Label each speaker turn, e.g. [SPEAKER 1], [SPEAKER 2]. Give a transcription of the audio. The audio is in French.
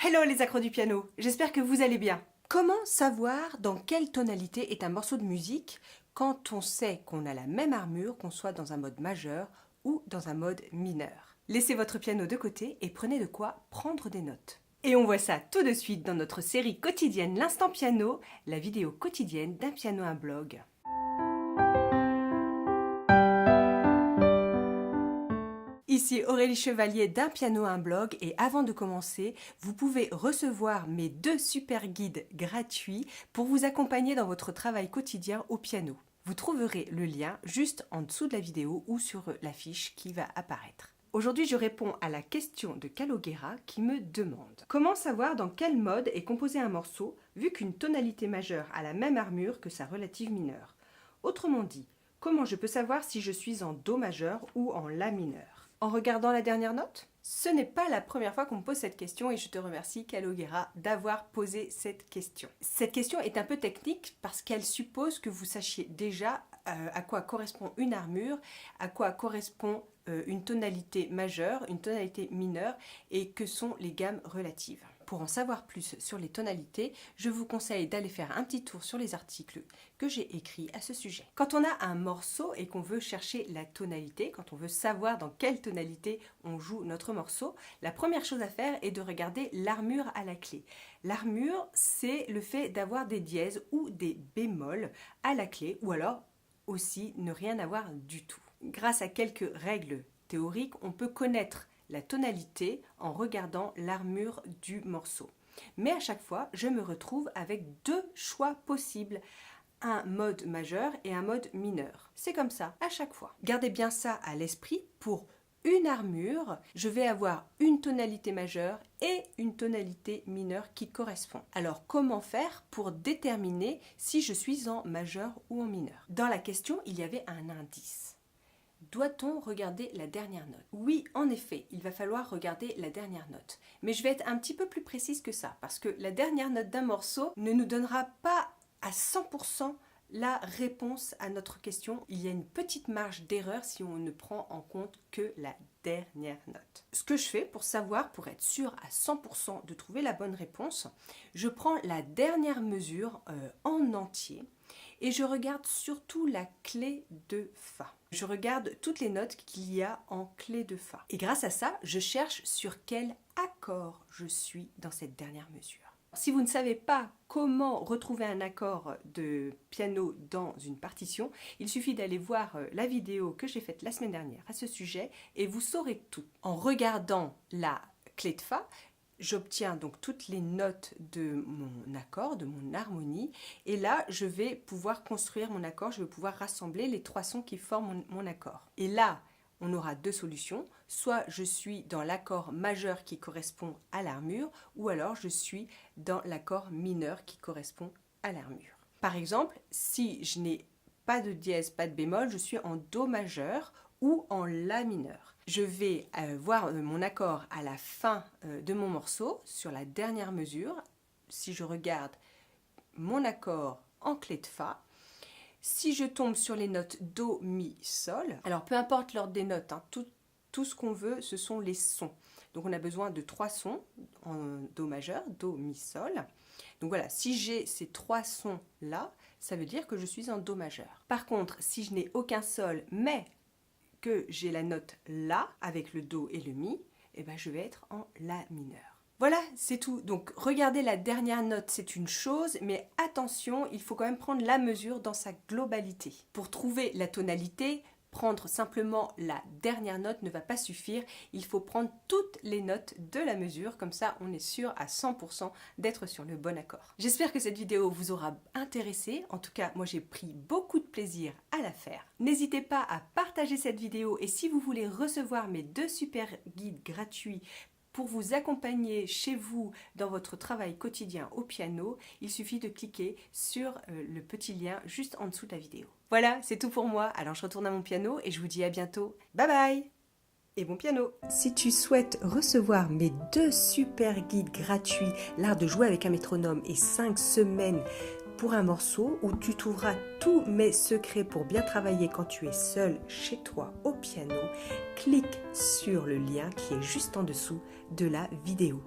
[SPEAKER 1] Hello les accros du piano, j'espère que vous allez bien. Comment savoir dans quelle tonalité est un morceau de musique quand on sait qu'on a la même armure, qu'on soit dans un mode majeur ou dans un mode mineur? Laissez votre piano de côté et prenez de quoi prendre des notes. Et on voit ça tout de suite dans notre série quotidienne L'Instant Piano, la vidéo quotidienne d'un piano, un blog. Ici Aurélie Chevalier d'Un Piano, un blog, et avant de commencer, vous pouvez recevoir mes 2 super guides gratuits pour vous accompagner dans votre travail quotidien au piano. Vous trouverez le lien juste en dessous de la vidéo ou sur l'affiche qui va apparaître. Aujourd'hui, je réponds à la question de Caloguera qui me demande: comment savoir dans quel mode est composé un morceau vu qu'une tonalité majeure a la même armure que sa relative mineure? Autrement dit, comment je peux savoir si je suis en Do majeur ou en La mineur? En regardant la dernière note? Ce n'est pas la première fois qu'on me pose cette question et je te remercie Caloguera d'avoir posé cette question. Cette question est un peu technique parce qu'elle suppose que vous sachiez déjà à quoi correspond une armure, à quoi correspond une tonalité majeure, une tonalité mineure et que sont les gammes relatives. Pour en savoir plus sur les tonalités, je vous conseille d'aller faire un petit tour sur les articles que j'ai écrits à ce sujet. Quand on a un morceau et qu'on veut chercher la tonalité, quand on veut savoir dans quelle tonalité on joue notre morceau, la première chose à faire est de regarder l'armure à la clé. L'armure, c'est le fait d'avoir des dièses ou des bémols à la clé, ou alors aussi ne rien avoir du tout. Grâce à quelques règles théoriques, on peut connaître la tonalité en regardant l'armure du morceau. Mais à chaque fois, je me retrouve avec 2 choix possibles, un mode majeur et un mode mineur. C'est comme ça à chaque fois. Gardez bien ça à l'esprit. Pour une armure, je vais avoir une tonalité majeure et une tonalité mineure qui correspond. Alors comment faire pour déterminer si je suis en majeur ou en mineur? Dans la question, il y avait un indice. Doit-on regarder la dernière note? Oui, en effet, il va falloir regarder la dernière note. Mais je vais être un petit peu plus précise que ça, parce que la dernière note d'un morceau ne nous donnera pas à 100% la réponse à notre question. Il y a une petite marge d'erreur si on ne prend en compte que la dernière note. Ce que je fais pour savoir, pour être sûr à 100% de trouver la bonne réponse, je prends la dernière mesure en entier et je regarde surtout la clé de Fa. Je regarde toutes les notes qu'il y a en clé de Fa. Et grâce à ça, je cherche sur quel accord je suis dans cette dernière mesure. Si vous ne savez pas comment retrouver un accord de piano dans une partition, il suffit d'aller voir la vidéo que j'ai faite la semaine dernière à ce sujet et vous saurez tout. En regardant la clé de Fa, j'obtiens donc toutes les notes de mon accord, de mon harmonie, et là je vais pouvoir construire mon accord, je vais pouvoir rassembler les 3 sons qui forment mon accord. Et là, on aura 2 solutions, soit je suis dans l'accord majeur qui correspond à l'armure, ou alors je suis dans l'accord mineur qui correspond à l'armure. Par exemple, si je n'ai pas de dièse, pas de bémol, je suis en Do majeur ou en La mineur. Je vais voir mon accord à la fin de mon morceau, sur la dernière mesure. Si je regarde mon accord en clé de Fa, si je tombe sur les notes Do, Mi, Sol, alors peu importe l'ordre des notes, hein, tout ce qu'on veut, ce sont les sons. Donc on a besoin de 3 sons en Do majeur, Do, Mi, Sol. Donc voilà, si j'ai ces 3 sons-là, ça veut dire que je suis en Do majeur. Par contre, si je n'ai aucun Sol, mais que j'ai la note La avec le Do et le Mi, et ben je vais être en La mineur. Voilà, c'est tout. Donc regarder la dernière note, c'est une chose, mais attention, il faut quand même prendre la mesure dans sa globalité. Pour trouver la tonalité, prendre simplement la dernière note ne va pas suffire, il faut prendre toutes les notes de la mesure, comme ça on est sûr à 100% d'être sur le bon accord. J'espère que cette vidéo vous aura intéressé, en tout cas moi j'ai pris beaucoup de plaisir à la faire. N'hésitez pas à partager cette vidéo et si vous voulez recevoir mes 2 super guides gratuits pour vous accompagner chez vous dans votre travail quotidien au piano, il suffit de cliquer sur le petit lien juste en dessous de la vidéo. Voilà, c'est tout pour moi. Alors je retourne à mon piano et je vous dis à bientôt. Bye bye et bon piano! Si tu souhaites recevoir mes 2 super guides gratuits, l'art de jouer avec un métronome et 5 semaines pour un morceau où tu trouveras tous mes secrets pour bien travailler quand tu es seul chez toi au piano, clique sur le lien qui est juste en dessous de la vidéo.